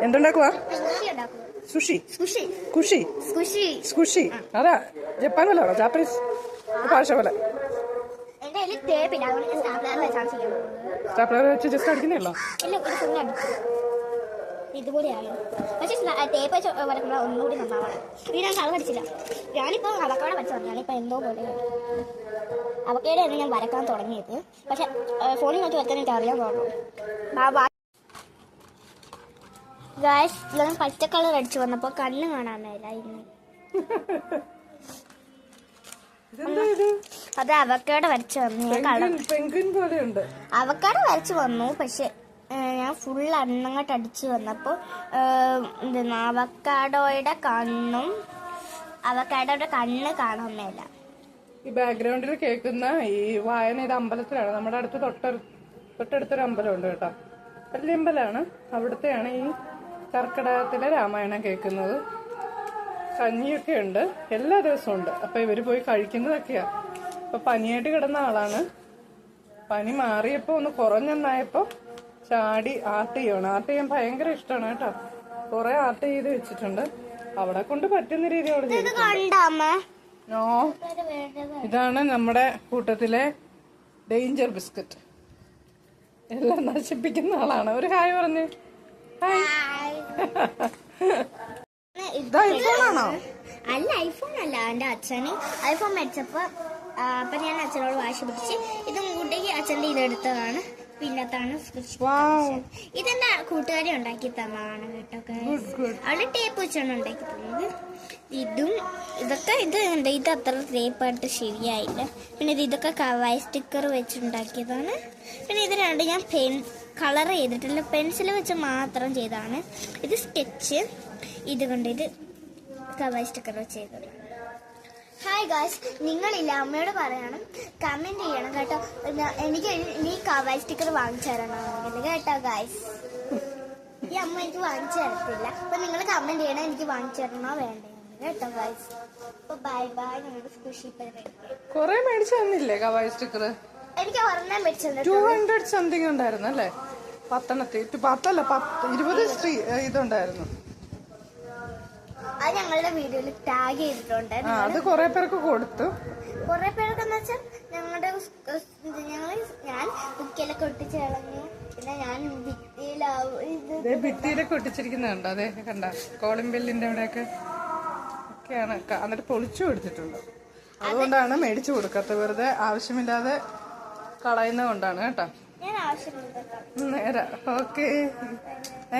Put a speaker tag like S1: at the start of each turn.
S1: എന്തുണ്ടാക്കുവാ? Sushi, Khushi, squishy. അതാ Japan പോലെ ആണോ? ജാപ്പനീസ് ഭാഷ പോലെ. സ്റ്റാപ്ലർ വെച്ച് ജസ്റ്റ് അടിക്കുന്നല്ലോ.
S2: ഇതുപോലെയാണ്. പക്ഷെ ടേപ്പ് വെച്ച് വരക്കുമ്പോൾ ഒന്നുകൂടി നന്നാവണം. ഇത് ഞാൻ കളർ അടിച്ചില്ല. ഞാനിപ്പോൾ അവക്കോടെ വെച്ച് പറഞ്ഞു. ഞാനിപ്പോൾ എന്തോ പോലെ അവക്കയുടെ ഞാൻ വരക്കാൻ തുടങ്ങിയത്. പക്ഷെ ഫോണിൽ നോക്കി വരക്കാൻ എനിക്ക് അറിയാൻ തോന്നുന്നു. ഗായ്സ്, ഞാൻ പച്ച കളർ അടിച്ചു വന്നപ്പോൾ കണ്ണ് കാണാൻ മേലായിരുന്നു. അത് അവക്കോടെ വരച്ചു വന്നു. അവക്കോടെ വരച്ചു വന്നു. പക്ഷെ ഞാൻ ഫുൾ അണ്ണങ്ങോട്ട് അടിച്ചു വന്നപ്പോൾ അവക്കാഡോയുടെ കണ്ണ് കാണാൻ മേല.
S1: ഈ ബാക്ക്ഗ്രൗണ്ടിൽ കേൾക്കുന്ന ഈ വായന ഇത് അമ്പലത്തിലാണ്. നമ്മുടെ അടുത്ത് തൊട്ടടുത്തൊരു അമ്പലമുണ്ട് കേട്ടോ. വലിയ അമ്പലമാണ്. അവിടുത്തെയാണ് ഈ കർക്കിടകത്തിലെ രാമായണം കേൾക്കുന്നത്. കഞ്ഞിയൊക്കെ ഉണ്ട്, എല്ലാ ദിവസവും ഉണ്ട്. അപ്പൊ ഇവര് പോയി കഴിക്കുന്നതൊക്കെയാ. അപ്പൊ പനിയായിട്ട് കിടന്ന ആളാണ്. പനി മാറിയപ്പോ ഒന്ന് കുറഞ്ഞെന്നായപ്പോ ചാടി ആർട്ട് ചെയ്യണം. ആർട്ട് ചെയ്യാൻ ഭയങ്കര ഇഷ്ടമാണ് കേട്ടോ. കുറെ ആർട്ട് ചെയ്ത് വെച്ചിട്ടുണ്ട്. അവിടെ കൊണ്ട് പറ്റുന്ന രീതി അവിടെ ചെയ്തിട്ടുണ്ട്. ഇതാണ് നമ്മുടെ കൂട്ടത്തിലെ ഡേഞ്ചർ ബിസ്ക്കറ്റ്. എല്ലാം നശിപ്പിക്കുന്ന ആളാണ്. ഒരു ഹായ് പറഞ്ഞ്. ഐഫോണാണോ?
S2: അല്ല, ഐഫോൺ അല്ല. എന്റെ അച്ഛന് ഐഫോൺ മേടിച്ചപ്പോ അപ്പൊ ഞാൻ അച്ഛനോട് വാശി പിടിച്ച് ഇതും കൂട്ടേക്ക് അച്ഛന്റെ ഇതെടുത്തതാണ്. പിന്നത്താണ് ഇതെന്റെ കൂട്ടുകാരി ഉണ്ടാക്കി തന്നതാണ് കേട്ടോ. അവള് ടേപ്പ് വെച്ചാണ് ഉണ്ടാക്കി തന്നത്. ഇതൊക്കെ ഇത് അത്ര ടേപ്പായിട്ട് ശരിയായില്ല. പിന്നെ ഇതൊക്കെ കവായി സ്റ്റിക്കർ വെച്ചുണ്ടാക്കിയതാണ്. പിന്നെ ഇത് രണ്ട് ഞാൻ കളർ ചെയ്തിട്ടില്ല, പെൻസിൽ വെച്ച് മാത്രം ചെയ്തതാണ്. ഇത് സ്കെച്ച്, ഇത് കൊണ്ട് ഇത് കവായി സ്റ്റിക്കർ വെച്ച് ചെയ്തത്. ഹായ് ഗായ്സ്, നിങ്ങളില്ല അമ്മയോട് പറയണം, കമന്റ് ചെയ്യണം കേട്ടോ. എനിക്ക് ഈ കവായി സ്റ്റിക്കർ വാങ്ങിച്ചു തരണം കേട്ടോ ഗായ്സ്. ഈ അമ്മ എനിക്ക് വാങ്ങിച്ചു തരത്തില്ല. അപ്പൊ നിങ്ങൾ കമന്റ് ചെയ്യണം, എനിക്ക് വാങ്ങിച്ചു തരണോ വേണ്ടേ കേട്ടോ ഗായ്സ്. അപ്പൊ ബൈ ബൈ. ഞങ്ങളുടെ സ്കുഷി
S1: കൊറേ മേടിച്ചു തന്നില്ലേ കവായി സ്റ്റിക്കർ?
S2: എനിക്ക് ഒരെണ്ണം മേടിച്ചത്
S1: 200 സംതിങ് ഉണ്ടായിരുന്നു അല്ലേ? 20 ഇതുണ്ടായിരുന്നു.
S2: അത് ഞങ്ങളുടെ വീഡിയോയിൽ ടാഗ് ചെയ്തിട്ടുണ്ട്.
S1: അത് കൊറേ പേർക്ക് കൊടുത്തു.
S2: കൊറേ പേർക്കെന്ന് വെച്ചാൽ ഞാൻ ബുക്കിലൊക്കെ ഒട്ടിച്ച് കളഞ്ഞു. പിന്നെ ഞാൻ
S1: ഭിത്തിയിലൊക്കെ ഒട്ടിച്ചിരിക്കുന്നുണ്ടോ? അതെ, കണ്ട കോളിംഗ് ബെല്ലിന്റെ അവിടെയൊക്കെ ഒക്കെയാണ്. എന്നിട്ട് പൊളിച്ചു കൊടുത്തിട്ടുണ്ട്. അതുകൊണ്ടാണ് മേടിച്ചു കൊടുക്കാത്ത. വെറുതെ ആവശ്യമില്ലാതെ കളയുന്നത് കൊണ്ടാണ് കേട്ടോ.
S2: ഞാൻ ആവശ്യമില്ല.
S1: നേരാ. ഓക്കെ.